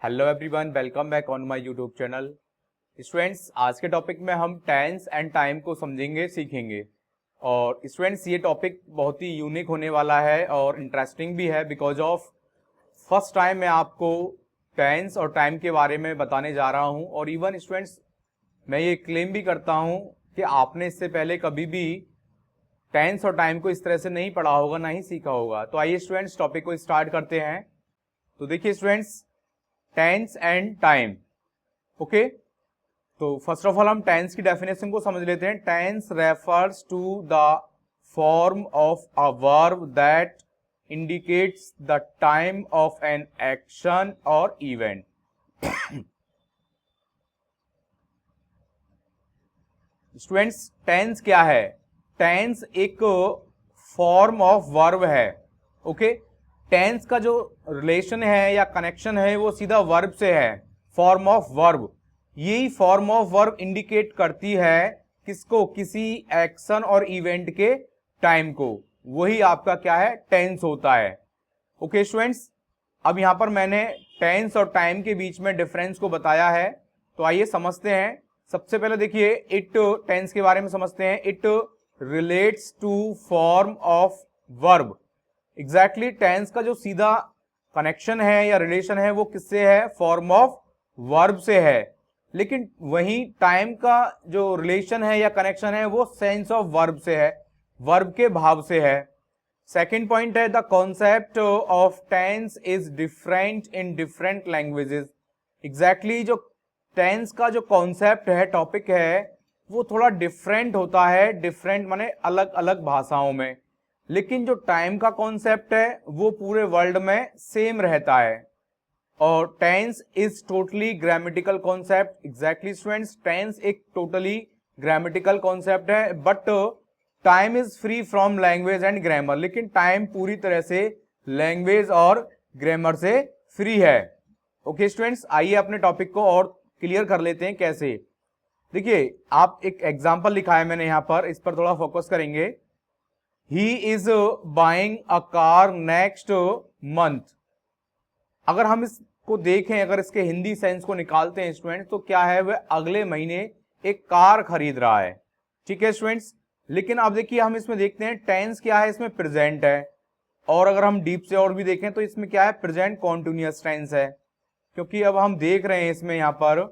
Hello everyone, welcome back on my YouTube channel. Students, आज के topic में हम टेंस एंड टाइम को समझेंगे, सीखेंगे। और स्टूडेंट्स, ये टॉपिक बहुत ही यूनिक होने वाला है और इंटरेस्टिंग भी है बिकॉज ऑफ फर्स्ट टाइम मैं आपको टेंस और टाइम के बारे में बताने जा रहा हूँ। और इवन स्टूडेंट्स, मैं ये क्लेम भी करता हूँ कि आपने इससे पहले कभी भी टेंस और टाइम को इस तरह से नहीं पढ़ा होगा, ना ही सीखा होगा। तो आइए स्टूडेंट्स, टॉपिक को स्टार्ट करते हैं। तो देखिए students, tense and time. Okay, तो फर्स्ट ऑफ ऑल हम टेंस की डेफिनेशन को समझ लेते हैं। Tense refers to the form of a verb that indicates the time of an action और इवेंट। स्टूडेंट्स, टेंस क्या है? टेंस एक फॉर्म ऑफ वर्ब है। ओके, टेंस का जो रिलेशन है या कनेक्शन है वो सीधा वर्ब से है, फॉर्म ऑफ वर्ब। यही फॉर्म ऑफ वर्ब इंडिकेट करती है किसको? किसी एक्शन और इवेंट के टाइम को। वही आपका क्या है? टेंस होता है। ओके स्टूडेंट्स, अब यहां पर मैंने टेंस और टाइम के बीच में डिफरेंस को बताया है, तो आइए समझते हैं। सबसे पहले देखिए, इट टेंस के बारे में समझते हैं। It relates to form of verb. Exactly tense का जो सीधा कनेक्शन है या रिलेशन है वो किससे है? फॉर्म ऑफ वर्ब से है। लेकिन वहीं टाइम का जो रिलेशन है या कनेक्शन है वो सेंस ऑफ वर्ब से है, वर्ब के भाव से है। सेकेंड पॉइंट है, the concept of tense is different in different languages. Exactly जो टेंस का जो कॉन्सेप्ट है, टॉपिक है, वो थोड़ा डिफरेंट होता है। डिफरेंट माने अलग अलग भाषाओं में। लेकिन जो टाइम का कॉन्सेप्ट है वो पूरे वर्ल्ड में सेम रहता है। और tense is totally grammatical concept. Exactly students, tense एक टोटली ग्रामेटिकल कॉन्सेप्ट है, but time is free from language and grammar. लेकिन टाइम पूरी तरह से लैंग्वेज और ग्रामर से फ्री है। ओके स्टूडेंट्स, आइए अपने टॉपिक को और क्लियर कर लेते हैं। कैसे? देखिए, आप एक एग्जाम्पल लिखा है मैंने यहां पर, इस पर थोड़ा फोकस करेंगे। He is buying a car next month. अगर हम इसको देखें, अगर इसके हिंदी सेंस को निकालते हैं स्टूडेंट्स, तो क्या है? वह अगले महीने एक कार खरीद रहा है। ठीक है स्टूडेंट्स, लेकिन अब देखिए हम इसमें देखते हैं टेंस क्या है, इसमें प्रेजेंट है। और अगर हम डीप से और भी देखें तो इसमें क्या है? प्रेजेंट कॉन्टिन्यूअस टेंस है। क्योंकि अब हम देख रहे हैं इसमें यहां पर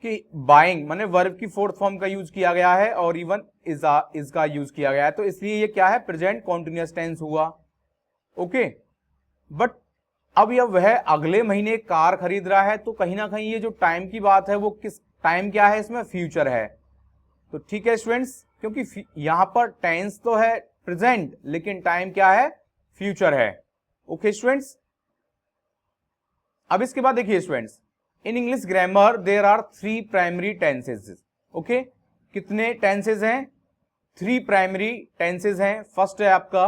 कि बाइंग माने वर्ब की फोर्थ फॉर्म का यूज किया गया है और इवन इज का यूज किया गया है, तो इसलिए ये क्या है? प्रेजेंट कॉन्टिन्यूअस टेंस हुआ। ओके, बट अब यह वह अगले महीने कार खरीद रहा है, तो कहीं ना कहीं ये जो टाइम की बात है वो किस टाइम क्या है? इसमें फ्यूचर है। तो ठीक है स्टूडेंट्स, क्योंकि यहां पर टेंस तो है प्रेजेंट, लेकिन टाइम क्या है? फ्यूचर है। ओके स्टूडेंट्स, अब इसके बाद देखिए students, in English grammar there are 3 primary tenses. Okay, कितने टेंसेज हैं? 3 प्राइमरी टेंसेज हैं। फर्स्ट है आपका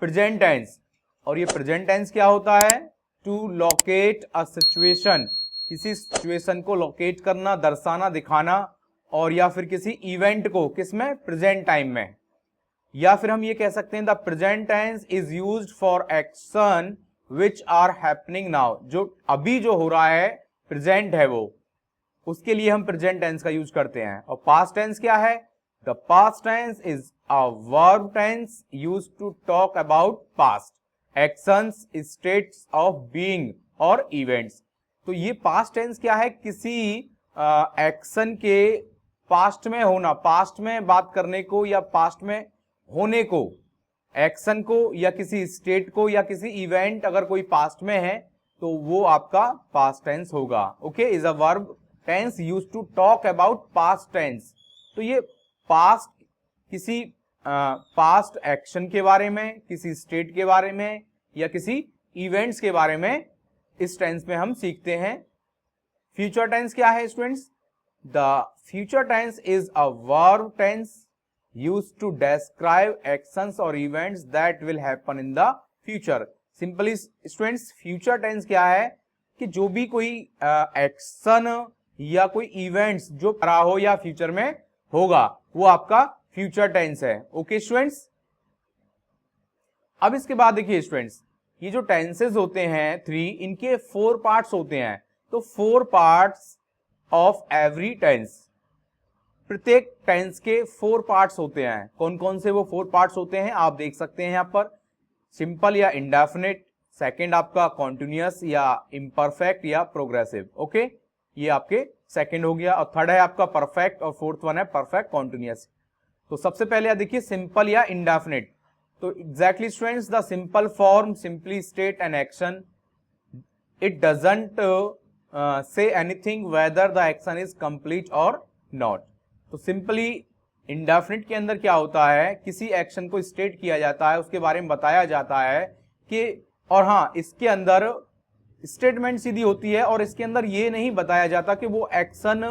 प्रेजेंट टेंस। और ये प्रेजेंट टेंस क्या होता है? टू लोकेट अ सिचुएशन, किसी सिचुएशन को लोकेट करना, दर्शाना, दिखाना, और या फिर किसी इवेंट को किसमें? प्रेजेंट टाइम में। या फिर हम ये कह सकते हैं the present tense is used for action which are happening now. जो अभी जो हो रहा है प्रेजेंट है वो, उसके लिए हम प्रेजेंट टेंस का यूज करते हैं। और पास्ट टेंस क्या है? The past tense is a verb tense used to talk about past actions, states of being और इवेंट्स। तो ये पास्ट टेंस क्या है? किसी एक्शन के पास्ट में होना, पास्ट में बात करने को या पास्ट में होने को, एक्शन को या किसी स्टेट को या किसी इवेंट अगर कोई पास्ट में है तो वो आपका पास्ट टेंस होगा। Okay, is a verb tense used to talk about past tense. तो ये पास्ट किसी पास्ट एक्शन के बारे में, किसी स्टेट के बारे में या किसी इवेंट्स के बारे में इस टेंस में हम सीखते हैं। फ्यूचर टेंस क्या है students? The future tense is a verb tense used to describe actions or events that will happen in the future. Simply students, future tense क्या है? कि जो भी कोई एक्शन या कोई इवेंट्स जो करा हो या फ्यूचर में होगा वो आपका फ्यूचर टेंस है। ओके स्टूडेंट्स, अब इसके बाद देखिए स्टूडेंट्स, ये जो टेंसेस होते हैं 3, इनके 4 पार्ट्स होते हैं। तो 4 पार्ट्स ऑफ एवरी टेंस, प्रत्येक टेंस के 4 पार्ट्स होते हैं। कौन कौन से वो 4 पार्ट्स होते हैं आप देख सकते हैं यहाँ पर। सिंपल या इंडेफिनिट, सेकंड आपका कॉन्टिन्यूअस या इम्परफेक्ट या प्रोग्रेसिव। ओके, ये आपके सेकंड हो गया। और थर्ड है आपका परफेक्ट और फोर्थ वन है परफेक्ट कॉन्टिन्यूअस। तो सबसे पहले आप देखिए सिंपल या इंडेफिनिट। तो exactly students, the simple form simply state an action, it doesn't say anything whether the action is complete और नॉट। तो सिंपली इंडेफिनिट के अंदर क्या होता है, किसी एक्शन को स्टेट किया जाता है, उसके बारे में बताया जाता है कि, और हाँ, इसके अंदर स्टेटमेंट सीधी होती है और इसके अंदर ये नहीं बताया जाता कि वो एक्शन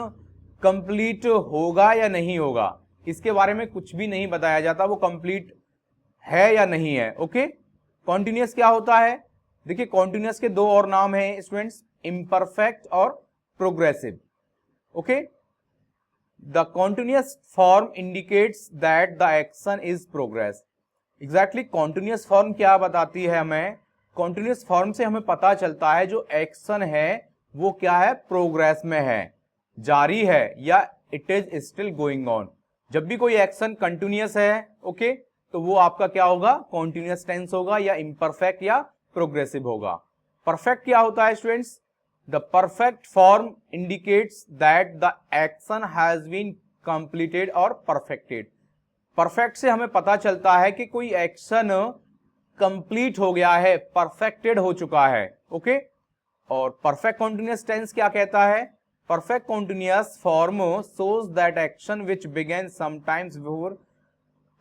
कंप्लीट होगा या नहीं होगा। इसके बारे में कुछ भी नहीं बताया जाता, वो कंप्लीट है या नहीं है। ओके, कॉन्टिन्यूअस क्या होता है, देखिए कॉन्टिन्यूअस के 2 और नाम हैं स्टूडेंट्स, इम्परफेक्ट और progressive. Okay, the continuous form indicates that the action is progress. Exactly continuous form क्या बताती है हमें, कॉन्टिन्यूअस फॉर्म से हमें पता चलता है जो एक्शन है वो क्या है, प्रोग्रेस में है, जारी है, या it is still going on. जब भी कोई एक्शन कंटिन्यूअस है, ओके, तो वो आपका क्या होगा, कॉन्टिन्यूअस टेंस होगा या इम्परफेक्ट या प्रोग्रेसिव होगा। परफेक्ट क्या होता है students, the perfect form indicates that the action has been completed और परफेक्टेड। परफेक्ट से हमें पता चलता है कि कोई एक्शन कंप्लीट हो गया है, परफेक्टेड हो चुका है। ओके, और परफेक्ट कॉन्टिन्यूअस टेंस क्या कहता है, perfect continuous form shows that action which began sometimes before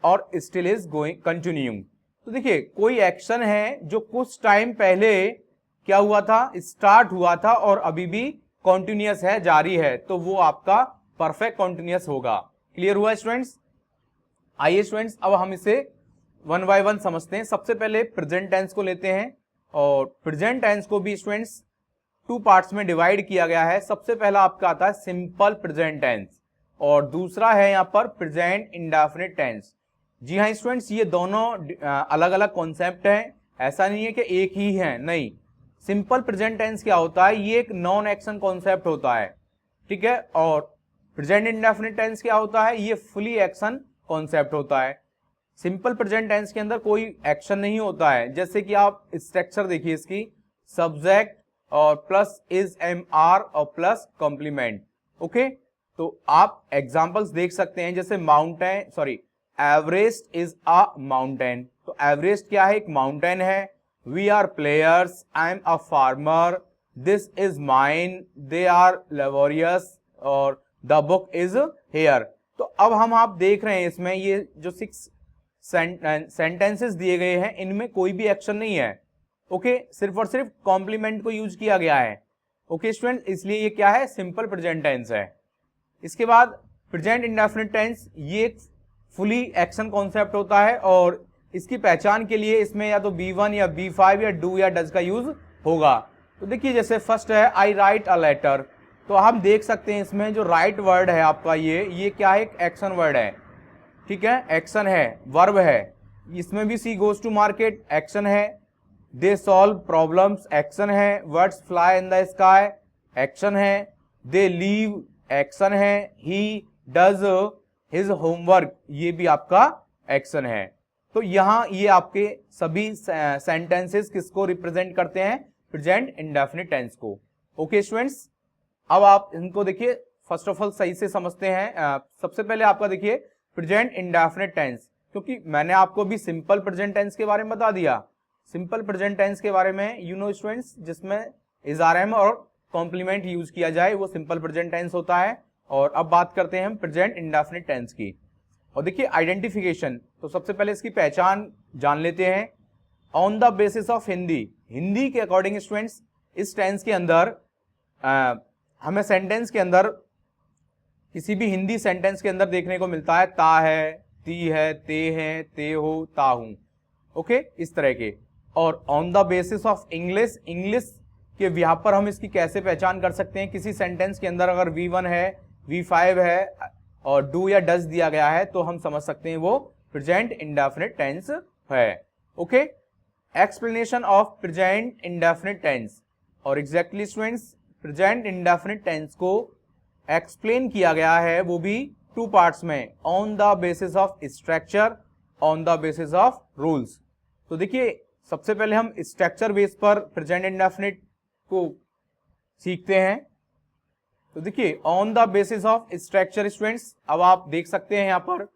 और स्टिल इज गोइंग कंटिन्यूइंग। तो देखिए कोई एक्शन है जो कुछ टाइम पहले क्या हुआ था, स्टार्ट हुआ था और अभी भी कॉन्टिन्यूअस है, जारी है, तो वो आपका परफेक्ट कॉन्टिन्यूअस होगा। क्लियर हुआ स्टूडेंट्स। आइए स्टूडेंट्स अब हम इसे वन बाय वन समझते हैं। सबसे पहले प्रेजेंट टेंस को लेते हैं, और प्रेजेंट टेंस को भी स्टूडेंट्स 2 पार्ट्स में डिवाइड किया गया है। सबसे पहला आपका आता है सिंपल प्रेजेंट टेंस और दूसरा है यहाँ पर प्रेजेंट इंडेफिनिट टेंस। जी हाँ स्टूडेंट्स, ये दोनों अलग अलग कॉन्सेप्ट हैं, ऐसा नहीं है कि एक ही है, नहीं। सिंपल प्रेजेंट टेंस क्या होता है, ये एक नॉन एक्शन कॉन्सेप्ट होता है, ठीक है, और प्रेजेंट इंडेफिनिट टेंस क्या होता है, ये फुली एक्शन कॉन्सेप्ट होता है। सिंपल प्रेजेंट टेंस के अंदर कोई एक्शन नहीं होता है, जैसे कि आप स्ट्रक्चर देखिए इसकी, सब्जेक्ट और प्लस इज एम आर और प्लस कॉम्प्लीमेंट। ओके, तो आप एग्जांपल्स देख सकते हैं, जैसे mountain, sorry, Everest is a mountain. तो एवरेस्ट क्या है, एक माउंटेन है। We are players, I am a farmer, this is mine, they are laborious, और द बुक इज हेयर। तो अब आप देख रहे हैं इसमें ये जो 6 सेंटेंसेस दिए गए हैं, इनमें कोई भी एक्शन नहीं है। ओके, सिर्फ और सिर्फ कॉम्प्लीमेंट को यूज किया गया है। ओके स्टूडेंट, इसलिए ये क्या है, सिंपल प्रेजेंट टेंस है। इसके बाद प्रेजेंट इंडेफिनिट टेंस, ये एक फुली एक्शन कॉन्सेप्ट होता है और इसकी पहचान के लिए इसमें या तो B1 या B5 या डू या डज का यूज होगा। तो देखिए जैसे फर्स्ट है आई राइट अ लेटर, तो हम देख सकते हैं इसमें जो राइट वर्ड है आपका, ये क्या है, एक एक्शन वर्ड है, ठीक है, एक्शन है, वर्ब है। इसमें भी she goes to market action है, दे सॉल्व प्रॉब्लम्स एक्शन है, words fly in the sky action है, दे लीव एक्शन है, ही डज हिज होमवर्क, ये भी आपका एक्शन है। तो यहां ये आपके सभी सेंटेंसेस किसको रिप्रेजेंट करते हैं, प्रेजेंट इंडेफिनिट टेंस को। ओके स्टूडेंट्स, अब आप इनको देखिए, फर्स्ट ऑफ ऑल सही से समझते हैं। सबसे पहले आपका देखिए प्रेजेंट इंडेफिनिट टेंस, क्योंकि मैंने आपको भी सिंपल प्रेजेंट टेंस के बारे में बता दिया। सिंपल प्रेजेंट टेंस के बारे में यू नो स्टूडेंट्स, जिसमें इज़ारएम और कॉम्प्लीमेंट यूज किया जाए, वो सिंपल प्रेजेंट टेंस होता है। और अब बात करते हैं हम प्रेजेंट इंडेफिनिट टेंस की। और देखिए आइडेंटिफिकेशन, तो सबसे पहले इसकी पहचान जान लेते हैं। On the basis of Hindi, Hindi के अकॉर्डिंग स्टूडेंट्स इस टेंस के अंदर हमें सेंटेंस के अंदर किसी भी हिंदी सेंटेंस के अंदर देखने को मिलता है ता है, ती है, ते हैं, ते हो, ता हूं। ओके, इस तरह के। और on the basis of English, English के यहाँ पर हम इसकी कैसे पहचान कर सकते हैं, किसी सेंटेंस के अंदर अगर V1 है, V5 है और डू या डज दिया गया है, तो हम समझ सकते हैं वो प्रेजेंट इंडेफिनिट टेंस है। Okay, explanation of present indefinite tense, और exactly students present indefinite tense को एक्सप्लेन किया गया है वो भी टू पार्ट्स में, on the basis of structure, on the basis of rules. तो देखिए सबसे पहले हम स्ट्रक्चर बेस पर प्रेजेंट इंडेफिनिट को सीखते हैं। तो देखिए on the basis of structure students, अब आप देख सकते हैं यहां पर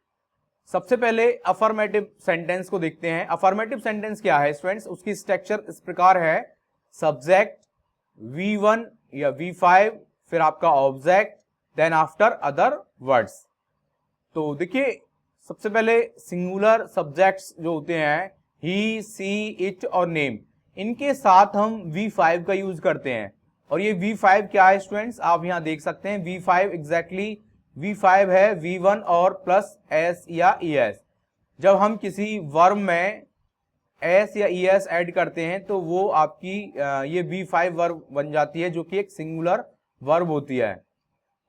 सबसे पहले अफर्मेटिव सेंटेंस को देखते हैं। अफर्मेटिव सेंटेंस क्या है स्टूडेंट्स, उसकी स्ट्रक्चर इस प्रकार है, सब्जेक्ट V1 या V5, फिर आपका object, then after other words. तो देखिए सबसे पहले सिंगुलर सब्जेक्ट्स जो होते हैं ही, सी, इट और नेम, इनके साथ हम V5 का यूज करते हैं। और ये V5 क्या है स्टूडेंट्स, आप यहां देख सकते हैं V5 एग्जैक्टली V5 है V1 और प्लस S या ES। जब हम किसी वर्ब में S या ES ऐड करते हैं तो वो आपकी ये V5 वर्ब बन जाती है, जो कि एक सिंगुलर वर्ब होती है।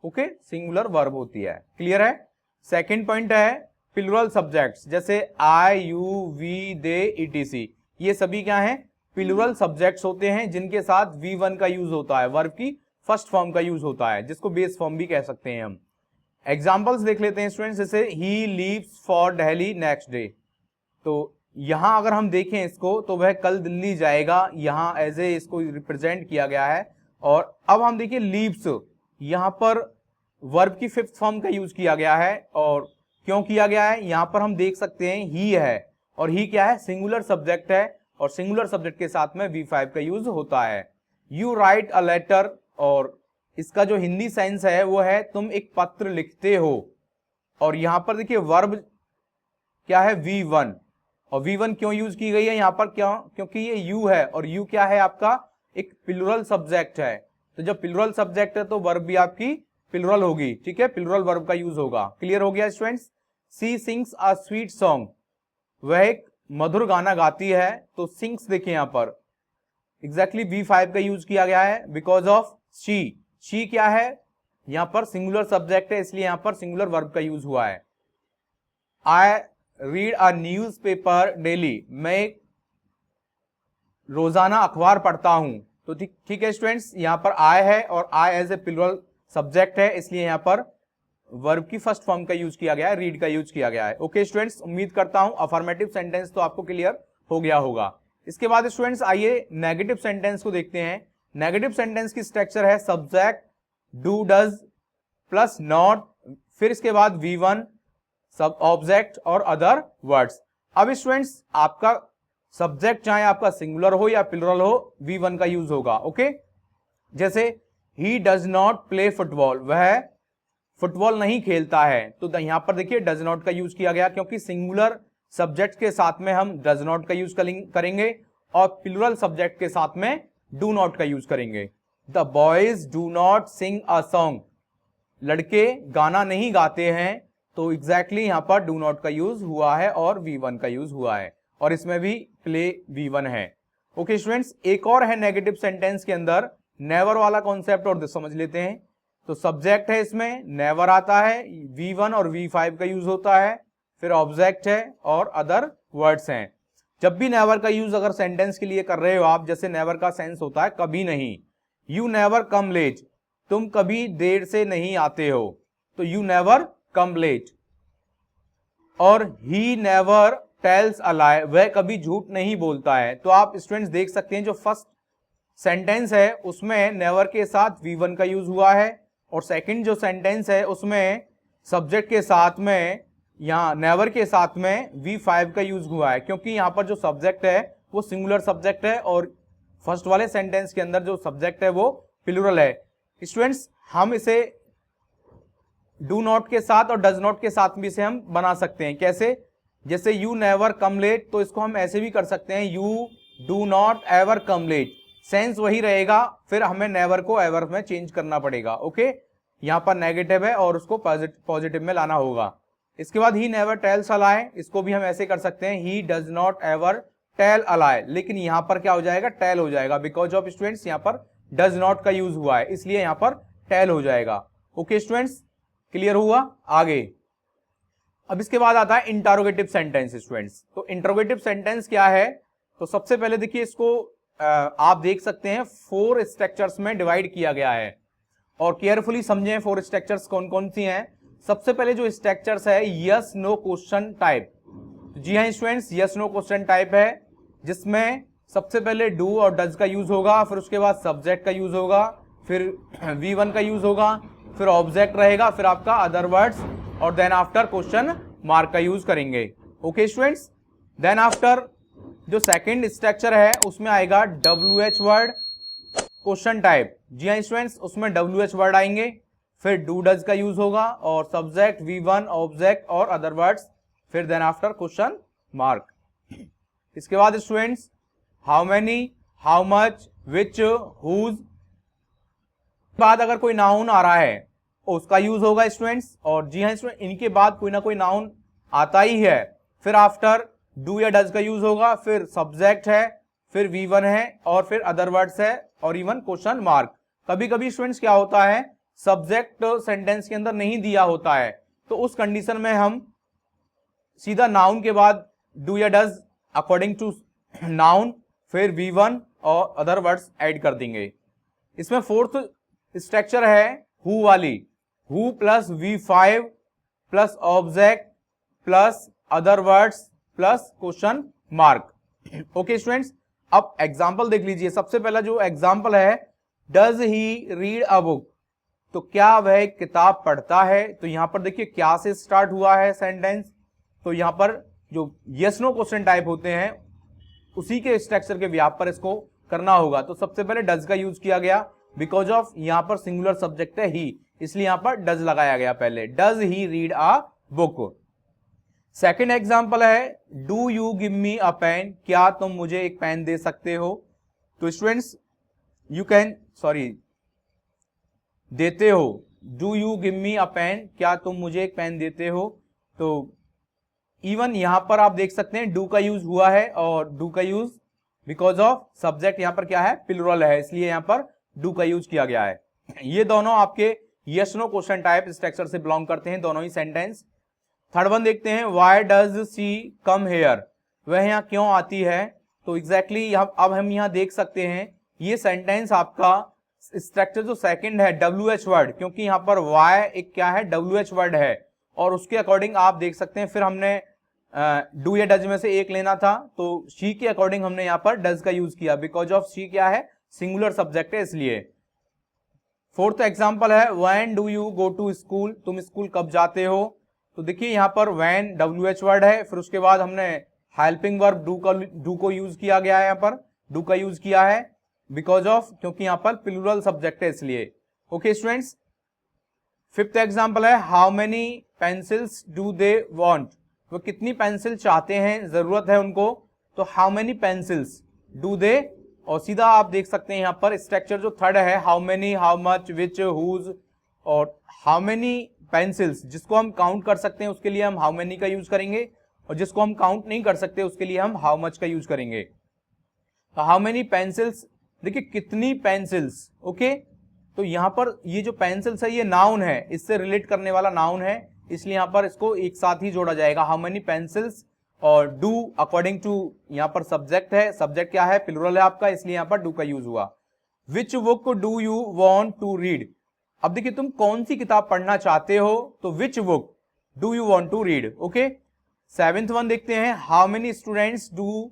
ओके, सिंगुलर वर्ब होती है। क्लियर है। सेकंड पॉइंट है प्लूरल सब्जेक्ट्स, जैसे I, you, we, they, etc। ये सभी क्या हैं, प्लूरल सब्जेक्ट्स होते हैं जिनके साथ V1 का यूज होता है, वर्ब की फर्स्ट फॉर्म का यूज होता है, जिसको बेस फॉर्म भी कह सकते हैं हम। एग्जाम्पल्स देख लेते हैं स्टूडेंट्स, जैसे he leaves for Delhi next day. तो यहां अगर हम देखें इसको तो वह कल दिल्ली जाएगा, यहां एज ए इसको रिप्रेजेंट किया गया है। और अब हम देखिए लीव्स, यहां पर वर्ब की फिफ्थ फॉर्म का यूज किया गया है। और क्यों किया गया है, यहां पर हम देख सकते हैं ही है, और ही क्या है, सिंगुलर सब्जेक्ट है, और सिंगुलर सब्जेक्ट के साथ में V5 का यूज होता है। यू राइट अ लेटर, और इसका जो हिंदी सेंस है वो है तुम एक पत्र लिखते हो। और यहां पर देखिए वर्ब क्या है, V1, और V1 क्यों यूज की गई है यहां पर, क्यों, क्योंकि ये यू है, और यू क्या है आपका एक प्लूरल सब्जेक्ट है। तो जब प्लूरल सब्जेक्ट है तो वर्ब भी आपकी प्लूरल होगी, ठीक है, प्लूरल वर्ब का यूज होगा। क्लियर हो गया students. She sings a sweet song, वह एक मधुर गाना गाती है। तो सिंग्स देखिए यहां पर एग्जैक्टली V5 का यूज किया गया है बिकॉज ऑफ शी क्या है, यहां पर सिंगुलर सब्जेक्ट है, इसलिए यहां पर सिंगुलर वर्ब का यूज हुआ है। I read a news paper daily, मैं एक रोजाना अखबार पढ़ता हूं। तो ठीक है स्टूडेंट्स, यहां पर आई है और I as a plural subject है, इसलिए यहां पर वर्ब की फर्स्ट फॉर्म का यूज किया गया है, रीड का यूज किया गया है। ओके स्टूडेंट्स, उम्मीद करता हूं अफर्मेटिव सेंटेंस तो आपको क्लियर हो गया होगा। इसके बाद स्टूडेंट्स आइए नेगेटिव सेंटेंस को देखते हैं। नेगेटिव सेंटेंस की स्ट्रक्चर है subject do does plus not, फिर इसके बाद V1 सब ऑब्जेक्ट और अदर वर्ड्स। अब स्टूडेंट्स आपका सब्जेक्ट चाहे आपका सिंगुलर हो या प्लूरल हो, V1 का यूज होगा। ओके, जैसे ही डज नॉट प्ले फुटबॉल, वह फुटबॉल नहीं खेलता है। तो यहां पर देखिए डज नॉट का यूज किया गया, क्योंकि सिंगुलर सब्जेक्ट के साथ में हम डज नॉट का यूज करेंगे और प्लूरल सब्जेक्ट के साथ में डू नॉट का यूज करेंगे। The boys do not sing a song, लड़के गाना नहीं गाते हैं। तो एग्जैक्टली यहां पर डू नॉट का यूज हुआ है और V1 का यूज हुआ है, और इसमें भी प्ले V1 है। ओके स्टूडेंट्स, एक और है नेगेटिव सेंटेंस के अंदर नेवर वाला कॉन्सेप्ट, और समझ लेते हैं। तो सब्जेक्ट है, इसमें नेवर आता है, V1 और V5 का यूज होता है, फिर ऑब्जेक्ट है और अदर वर्ड्स हैं। जब भी नेवर का यूज अगर सेंटेंस के लिए कर रहे हो आप, जैसे नेवर का सेंस होता है कभी नहीं, यू नेवर कम लेट, तुम कभी देर से नहीं आते हो, तो यू नेवर कम लेट। और ही नेवर टेल्स अ लाई, वह कभी झूठ नहीं बोलता है। तो आप स्टूडेंट्स देख सकते हैं जो फर्स्ट सेंटेंस है उसमें नेवर के साथ V1 का यूज हुआ है, और सेकंड जो सेंटेंस है उसमें सब्जेक्ट के साथ में, यहां नेवर के साथ में V5 का यूज हुआ है, क्योंकि यहां पर जो सब्जेक्ट है वो सिंगुलर सब्जेक्ट है, और फर्स्ट वाले सेंटेंस के अंदर जो सब्जेक्ट है वो प्लूरल है। स्टूडेंट्स हम इसे डू नॉट के साथ और डज नॉट के साथ भी इसे हम बना सकते हैं। कैसे, जैसे यू नेवर कम लेट, तो इसको हम ऐसे भी कर सकते हैं, you do not ever come late, sense वही रहेगा, फिर हमें नेवर को एवर में चेंज करना पड़ेगा। ओके, यहां पर नेगेटिव है और उसको पॉजिटिव में लाना होगा। इसके बाद ही नेवर टेल्स अ लाई, इसको भी हम ऐसे कर सकते हैं, he does not ever tell a lie, लेकिन यहां पर क्या हो जाएगा, टेल हो जाएगा, बिकॉज ऑफ स्टूडेंट्स यहां पर डज नॉट का यूज हुआ है, इसलिए यहां पर टेल हो जाएगा। ओके स्टूडेंट्स, क्लियर हुआ। आगे अब इसके बाद आता है इंटरोगेटिव सेंटेंस स्टूडेंट्स। तो इंटरोगेटिव सेंटेंस क्या है, तो सबसे पहले देखिए इसको आप देख सकते हैं 4 स्ट्रक्चर्स में डिवाइड किया गया है, और केयरफुली समझें 4 स्ट्रक्चर्स कौन कौन सी हैं। सबसे पहले जो स्ट्रक्चर्स है यस नो क्वेश्चन टाइप। जी हाँ students, yes no question type है, जिसमें सबसे पहले डू और डज का यूज होगा, फिर उसके बाद सब्जेक्ट का यूज होगा, फिर V1 का यूज होगा, फिर ऑब्जेक्ट रहेगा, फिर आपका अदर वर्ड्स, और देन आफ्टर क्वेश्चन मार्क का यूज करेंगे। ओके स्टूडेंट्स, देन आफ्टर जो सेकंड स्ट्रक्चर है उसमें आएगा WH वर्ड क्वेश्चन टाइप। जी हाँ स्टूडेंट्स, उसमें WH वर्ड आएंगे, फिर डू डज का यूज होगा, और सब्जेक्ट V1 ऑब्जेक्ट और अदर वर्ड्स, फिर देन आफ्टर क्वेश्चन मार्क। इसके बाद students how many, how much, which, whose, बाद अगर कोई नाउन आ रहा है उसका यूज होगा स्टूडेंट्स। और जी हाँ स्टूडेंट, इनके बाद कोई ना कोई नाउन आता ही है, फिर आफ्टर डू या डज का यूज होगा, फिर सब्जेक्ट है, फिर V1 है, और फिर अदर वर्ड्स है, और इवन क्वेश्चन मार्क। कभी कभी स्टूडेंट्स क्या होता है, सब्जेक्ट सेंटेंस के अंदर नहीं दिया होता है, तो उस कंडीशन में हम सीधा नाउन के बाद डू या डज अकॉर्डिंग टू नाउन, फिर V1 और अदर वर्ड्स ऐड कर देंगे। इसमें फोर्थ स्ट्रक्चर है हु वाली, who plus V5 plus object plus other words plus question mark. Okay students, अब एग्जाम्पल देख लीजिए। सबसे पहला जो एग्जाम्पल है, does he read a book, तो क्या वह एक किताब पढ़ता है। तो यहां पर देखिए क्या से स्टार्ट हुआ है सेंटेंस, तो यहां पर जो यस नो क्वेश्चन टाइप होते हैं उसी के स्ट्रक्चर के व्याप पर इसको करना होगा। तो सबसे पहले डज का यूज किया गया, बिकॉज ऑफ यहां पर सिंगुलर सब्जेक्ट है ही, इसलिए यहां पर डज लगाया गया पहले, does he read a book. Second example है do you give me a pen, क्या तुम मुझे एक पेन दे सकते हो। तो स्टूडेंट्स यू कैन, सॉरी, देते हो, do you give me a pen, क्या तुम मुझे एक पेन देते हो। तो इवन यहां पर आप देख सकते हैं डू का यूज हुआ है, और डू का यूज बिकॉज ऑफ सब्जेक्ट यहां पर क्या है, प्लुरल है, इसलिए यहां पर डू का यूज किया गया है। ये दोनों आपके yes no question type structure से बिलोंग करते हैं, दोनों ही सेंटेंस। थर्ड वन देखते हैं, why does she come here, वह यहाँ क्यों आती है। तो एग्जैक्टली अब हम यहाँ देख सकते हैं ये सेंटेंस आपका स्ट्रक्चर जो सेकंड है WH वर्ड, क्योंकि यहाँ पर वाई एक क्या है, WH वर्ड है, और उसके अकॉर्डिंग आप देख सकते हैं। फिर हमने डू या डज में से एक लेना था, तो शी के अकॉर्डिंग हमने यहाँ पर डज का यूज किया, बिकॉज ऑफ शी क्या है, सिंगुलर सब्जेक्ट है इसलिए। फोर्थ एग्जाम्पल है when do you go to school, तुम स्कूल कब जाते हो। तो देखिए यहाँ पर व्हेन WH वर्ड है, फिर उसके बाद हमने हेल्पिंग वर्ब डू को यूज किया गया है, यहाँ पर डू का यूज किया है बिकॉज ऑफ, क्योंकि यहाँ पर प्लुरल सब्जेक्ट है इसलिए। ओके स्टूडेंट्स, फिफ्थ एग्जाम्पल है how many pencils do they want, वो कितनी पेंसिल चाहते हैं, जरूरत है उनको। तो how many pencils do they, और सीधा आप देख सकते हैं यहाँ पर स्ट्रक्चर जो थर्ड है, how many, how much, which, whose, और हाउ मेनी पेंसिल्स जिसको हम काउंट कर सकते हैं उसके लिए हम हाउ मेनी का यूज करेंगे, और जिसको हम काउंट नहीं कर सकते उसके लिए हम हाउ मच का यूज करेंगे। तो हाउ मेनी पेंसिल्स, देखिए कितनी पेंसिल्स। ओके, तो यहां पर ये जो पेंसिल्स है ये नाउन है, इससे रिलेट करने वाला नाउन है, इसलिए यहां पर इसको एक साथ ही जोड़ा जाएगा, हाउ मेनी पेंसिल्स। और डू अकॉर्डिंग टू यहां पर सब्जेक्ट है, सब्जेक्ट क्या है, प्लुरल है आपका, इसलिए यहां पर डू का यूज हुआ। Which book do you want to read, अब देखिए तुम कौन सी किताब पढ़ना चाहते हो, तो which book do you want to read. Okay, seventh one देखते हैं, how many students do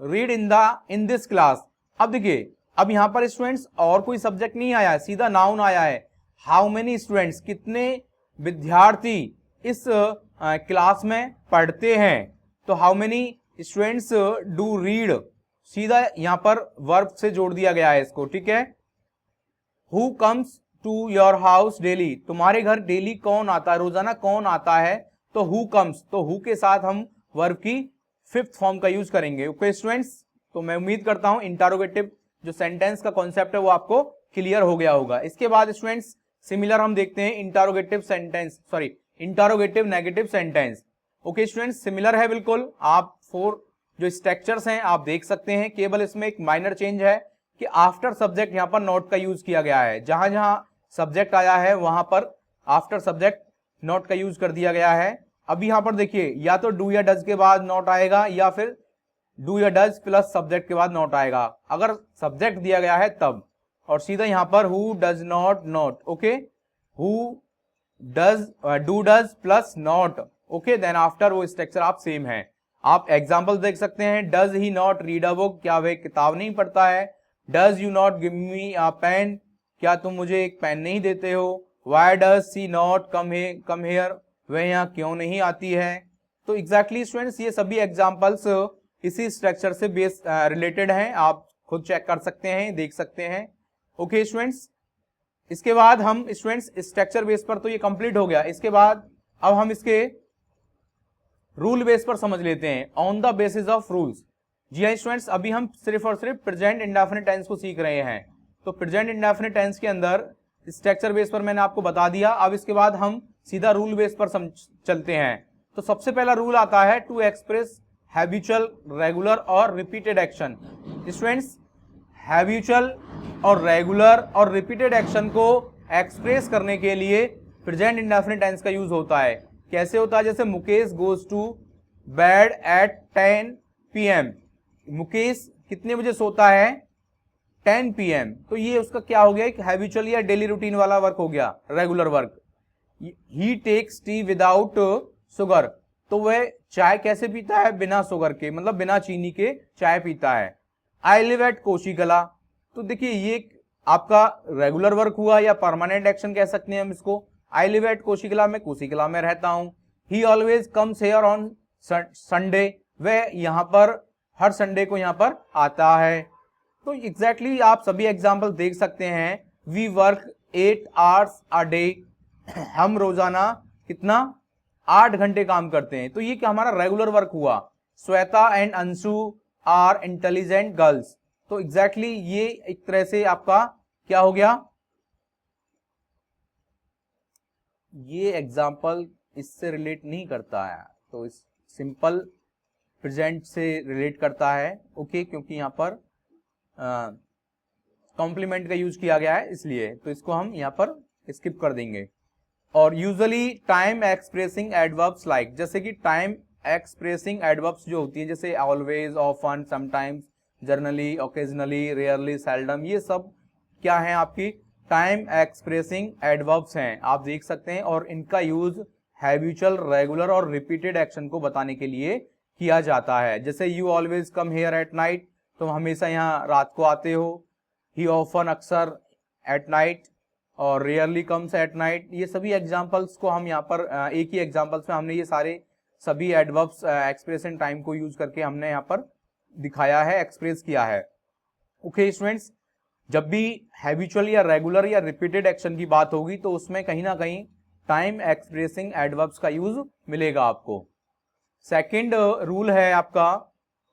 read in this class. अब देखिए अब यहां पर स्टूडेंट्स और कोई सब्जेक्ट नहीं आया है, सीधा नाउन आया है, हाउ मेनी स्टूडेंट्स, कितने विद्यार्थी इस क्लास में पढ़ते हैं। तो how many students do read, सीधा यहां पर वर्ब से जोड़ दिया गया है इसको, ठीक है। Who comes to your house daily, तुम्हारे घर डेली कौन आता है, रोजाना कौन आता है। तो हु कम्स, तो हु के साथ हम वर्ब की फिफ्थ फॉर्म का यूज करेंगे। ओके स्टूडेंट्स, तो मैं उम्मीद करता हूं इंटरोगेटिव जो सेंटेंस का कॉन्सेप्ट है वो आपको क्लियर हो गया होगा। इसके बाद स्टूडेंट्स सिमिलर हम देखते हैं interrogative sentence, sorry interrogative negative sentence. Okay students, similar है बिल्कुल, आप 4 जो स्ट्रक्चर्स हैं आप देख सकते हैं, केवल इसमें एक माइनर चेंज है कि आफ्टर सब्जेक्ट यहां पर नॉट का यूज किया गया है, जहां जहां सब्जेक्ट आया है वहां पर आफ्टर सब्जेक्ट नॉट का यूज कर दिया गया है। अब यहां पर देखिए या तो डू या डज के बाद नॉट आएगा, या फिर डू या डज प्लस सब्जेक्ट के बाद नॉट आएगा, अगर सब्जेक्ट दिया गया है तब, और सीधा यहां पर who does not not, okay, who does do does plus not, okay, then after वो स्ट्रक्चर आप सेम है। आप एग्जांपल देख सकते हैं, does he not read a book, क्या वह किताब नहीं पढ़ता है? Does you not give me a pen, क्या तुम मुझे एक पेन नहीं देते हो? Why does she not come here, वह यहाँ क्यों नहीं आती है? तो एग्जैक्टली स्टूडेंट्स ये सभी एग्जांपल्स इसी स्ट्रक्चर से बेस रिलेटेड हैं, आप खुद चेक कर सकते हैं, देख सकते हैं। ओके स्टूडेंट्स, इसके बाद हम स्टूडेंट्स स्ट्रक्चर बेस पर तो ये कंप्लीट हो गया, इसके बाद अब हम इसके रूल बेस पर समझ लेते हैं, on the basis of rules. जी हाँ स्टूडेंट्स, अभी हम सिर्फ और सिर्फ प्रेजेंट इंडेफिनिट टेंस को सीख रहे हैं, तो प्रेजेंट इंडेफिनिट टेंस के अंदर स्ट्रक्चर बेस पर मैंने आपको बता दिया। अब इसके बाद हम सीधा रूल बेस पर चलते हैं। तो सबसे पहला रूल आता है टू एक्सप्रेस हैबिचुअल, रेगुलर और रिपीटेड एक्शन। स्टूडेंट्स, हैबिचुअल और रेगुलर और रिपीटेड एक्शन को एक्सप्रेस करने के लिए प्रेजेंट इंडेफिनिट टेंस का यूज होता है। कैसे होता है? जैसे Mukesh goes to bed at 10 PM, Mukesh कितने बजे सोता है? 10 PM। तो ये उसका क्या हो गया? एक हैबिचुअल या डेली रूटीन वाला वर्क हो गया, रेगुलर वर्क। ही टेक्स टी विदाउट शुगर, तो वह चाय कैसे पीता है? बिना शुगर के, मतलब बिना चीनी के चाय पीता है। आई लिव एट कोशिकला, तो देखिए ये आपका रेगुलर वर्क हुआ या परमानेंट एक्शन कह सकते हैं हम इसको। आई लिव एट कोशिकला, में कोशिकला में रहता हूं। ही always comes here on Sunday, वह यहाँ पर हर संडे को यहाँ पर आता है। तो एग्जैक्टली आप सभी एग्जाम्पल देख सकते हैं। We work 8 hours a day, हम रोजाना कितना? 8 घंटे काम करते हैं। तो ये क्या हमारा रेगुलर वर्क हुआ। Shweta and Anshu are intelligent girls, तो एग्जैक्टली ये एक तरह से आपका क्या हो गया? ये एग्जाम्पल इससे रिलेट नहीं करता है, तो इस सिंपल प्रेजेंट से रिलेट करता है, ओके, क्योंकि यहाँ पर कॉम्प्लीमेंट का यूज किया गया है इसलिए, तो इसको हम यहाँ पर स्किप कर देंगे। और usually time expressing adverbs like, जैसे कि टाइम एक्सप्रेसिंग एडवर्ब्स जो होती है, जैसे always, often, sometimes, generally, occasionally, rarely, seldom, ये सब क्या है? आपकी टाइम एक्सप्रेसिंग एडवर्ब्स हैं, आप देख सकते हैं। और इनका यूज हैबिचुअल, रेगुलर और रिपीटेड एक्शन को बताने के लिए किया जाता है। जैसे you always come here at night, तुम हमेशा यहाँ रात को आते हो। ही ऑफन, अक्सर, एट नाइट, और रेयरली कम्स एट नाइट। ये सभी एग्जांपल्स को हम यहाँ पर एक ही एग्जांपल्स में हमने ये सारे सभी एडवर्ब्स एक्सप्रेशन टाइम को यूज करके हमने यहाँ पर दिखाया है, एक्सप्रेस किया है। ओके स्टूडेंट्स, जब भी हैबिचुअल या रेगुलर या रिपीटेड एक्शन की बात होगी तो उसमें कहीं ना कहीं टाइम एक्सप्रेसिंग एडवर्ब्स का यूज मिलेगा आपको। सेकंड रूल है आपका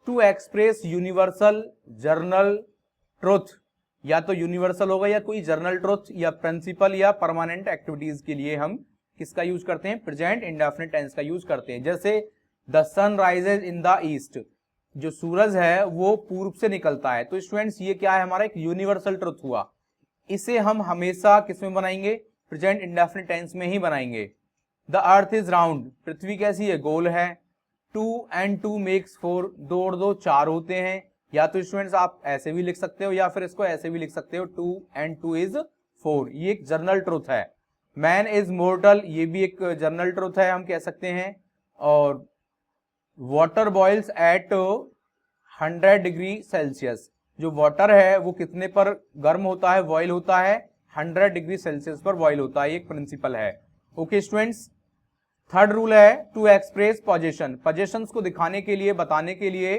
to express universal general truth, या तो यूनिवर्सल होगा या कोई जर्नल ट्रुथ या प्रिंसिपल या परमानेंट एक्टिविटीज के लिए हम किसका यूज करते हैं? प्रेजेंट इंडेफिनिट टेंस का यूज करते हैं। जैसे the sun rises in the east, जो सूरज है वो पूर्व से निकलता है। तो स्टूडेंट्स ये क्या है? हमारा एक यूनिवर्सल ट्रुथ हुआ। इसे हम हमेशा किसमें बनाएंगे? प्रेजेंट इंडेफिनिट टेंस में ही बनाएंगे। द अर्थ इज राउंड, पृथ्वी कैसी है? गोल है। 2 and 2 makes 4, 2 और 2 4 होते हैं। या तो स्टूडेंट्स आप ऐसे भी लिख सकते हो या फिर इसको ऐसे भी लिख सकते हो, 2 and 2 is 4, ये एक जर्नल ट्रुथ है। मैन इज मोर्टल, ये भी एक जर्नल ट्रुथ है, हम कह सकते हैं। और water boils at 100 degree Celsius, जो वाटर है वो कितने पर गर्म होता है? बॉयल होता है 100 डिग्री सेल्सियस पर बॉयल होता है, एक प्रिंसिपल है। ओके स्टूडेंट्स, थर्ड रूल है टू एक्सप्रेस पोजीशन, पोजीशंस को दिखाने के लिए, बताने के लिए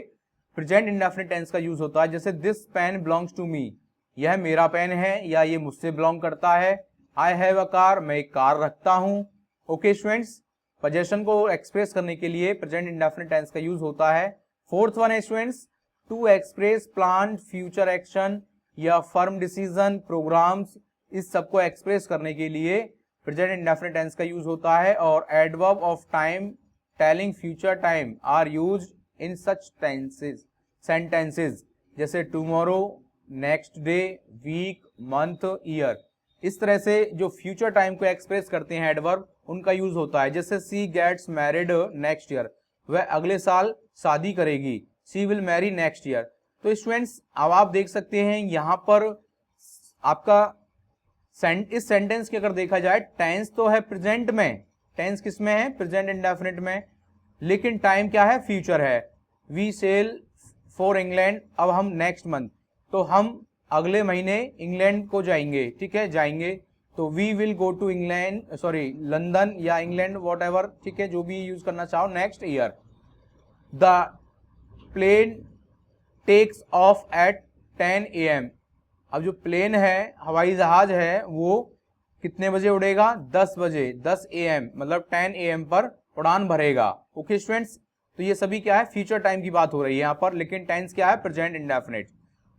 प्रेजेंट इंडेफिनिट टेंस का यूज होता है। जैसे this pen belongs to me, यह मेरा पेन है या ये मुझसे बिलोंग करता है। आई हैव अ कार, मैं एक कार रखता हूं। ओके स्टूडेंट्स, पोजीशन को एक्सप्रेस करने के लिए प्रेजेंट इंडेफिनिट टेंस का यूज होता है। फोर्थ वन है students to express plan, future action या फर्म डिसीजन, प्रोग्राम्स, इस सबको एक्सप्रेस करने के लिए प्रेजेंट इंडेफिनिट टेंस का यूज होता है। और adverb of time telling future time are used in such sentences, जैसे tomorrow, next day, week, month, year. इस तरह से जो फ्यूचर टाइम को एक्सप्रेस करते हैं एडवर्ब, उनका यूज होता है। जैसे सी गेट्स मैरिड नेक्स्ट ईयर, वह अगले साल शादी करेगी। She will marry next year. तो स्टूडेंट्स अब आप देख सकते हैं यहाँ पर आपका इस सेंटेंस की अगर देखा जाए, टेंस तो है प्रेजेंट में, टेंस किस में है, प्रेजेंट इंडेफिनिट में, लेकिन टाइम क्या है, फ्यूचर है। वी सेल फॉर इंग्लैंड, अब हम नेक्स्ट मंथ, तो हम अगले महीने इंग्लैंड को जाएंगे, ठीक है, जाएंगे। तो we will go to England, sorry London या इंग्लैंड वॉट एवर, ठीक है, जो भी यूज करना चाहो, next year. The plane takes off at 10 AM। अब जो प्लेन है, हवाई जहाज है, वो कितने बजे उड़ेगा, 10 बजे, 10 AM, मतलब 10 AM पर उड़ान भरेगा। ओके स्टूडेंट्स, तो ये सभी क्या है, फ्यूचर टाइम की बात हो रही है यहाँ पर, लेकिन टेंस क्या है, present indefinite.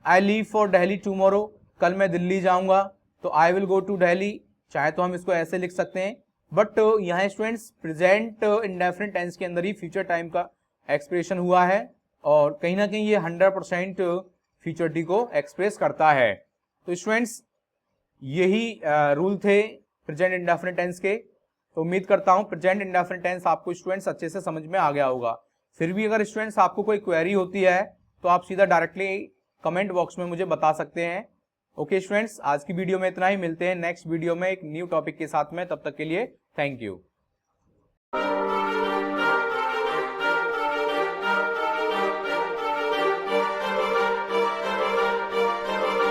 I leave for Delhi tomorrow, कल मैं दिल्ली जाऊंगा, तो I will go to Delhi, चाहे तो हम इसको ऐसे लिख सकते हैं, बट यहाँ स्टूडेंट्स प्रेजेंट इंडेफिनिट टेंस के अंदर ही फ्यूचर टाइम का एक्सप्रेशन हुआ है, और कहीं ना कहीं ये 100% फ्यूचर को एक्सप्रेस करता है। तो स्टूडेंट्स यही रूल थे प्रेजेंट इंडेफिनिट टेंस के। तो उम्मीद करता हूं प्रेजेंट इंडेफिनिट टेंस आपको स्टूडेंट्स अच्छे से समझ में आ गया होगा। फिर भी अगर स्टूडेंट्स आपको कोई क्वेरी होती है तो आप सीधा डायरेक्टली कमेंट बॉक्स में मुझे बता सकते हैं। ओके स्टूडेंट्स, आज की वीडियो में इतना ही, मिलते हैं नेक्स्ट वीडियो में एक न्यू टॉपिक के साथ में, तब तक के लिए थैंक यू।